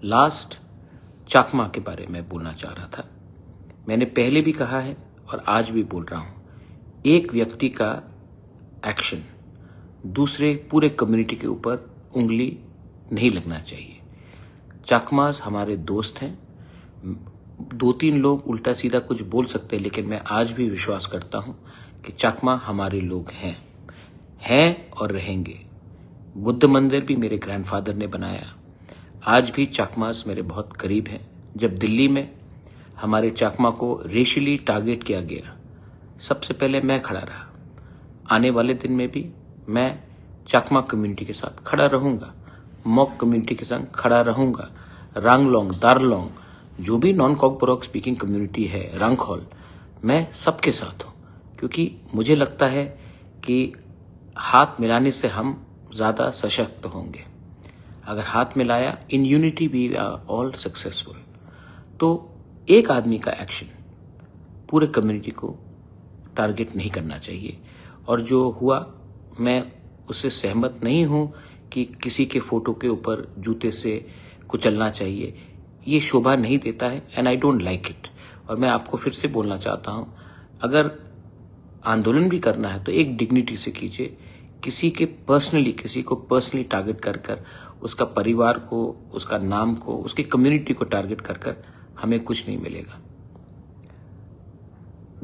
Last चाकमा के बारे में बोलना चाह रहा था। मैंने पहले भी कहा है और आज भी बोल रहा हूं, एक व्यक्ति का एक्शन दूसरे पूरे कम्युनिटी के ऊपर उंगली नहीं लगना चाहिए। चाकमास हमारे दोस्त हैं। 2-3 लोग उल्टा सीधा कुछ बोल सकते हैं, लेकिन मैं आज भी विश्वास करता हूं कि चाकमा हमारे लोग हैं और रहेंगे। बुद्ध मंदिर भी मेरे ग्रैंडफादर ने बनाया। आज भी चाकमास मेरे बहुत करीब हैं। जब दिल्ली में हमारे चाकमा को रेशियली टारगेट किया गया, सबसे पहले मैं खड़ा रहा। आने वाले दिन में भी मैं चाकमा कम्युनिटी के साथ खड़ा रहूंगा, मॉक कम्युनिटी के साथ खड़ा रहूंगा। रांगलोंग, दारलोंग, जो भी नॉन कॉकबोरोक स्पीकिंग कम्युनिटी है, रंगखोल, मैं सबके साथ हूं, क्योंकि मुझे लगता है कि हाथ मिलाने से हम ज्यादा सशक्त होंगे। अगर हाथ मिलाया, in unity we are all successful. तो एक आदमी का एक्शन पूरे कम्युनिटी को टारगेट नहीं करना चाहिए। और जो हुआ, मैं उससे सहमत नहीं हूं कि किसी के फोटो के ऊपर जूते से कुचलना चाहिए। ये शोभा नहीं देता है and I don't like it. और मैं आपको फिर से बोलना चाहता हूं, अगर आंदोलन भी करना है तो एक डिग्निटी से कीजिए। किसी को पर्सनली टारगेट कर उसका परिवार को, उसका नाम को, उसकी कम्युनिटी को टारगेट कर हमें कुछ नहीं मिलेगा।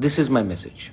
This is my message.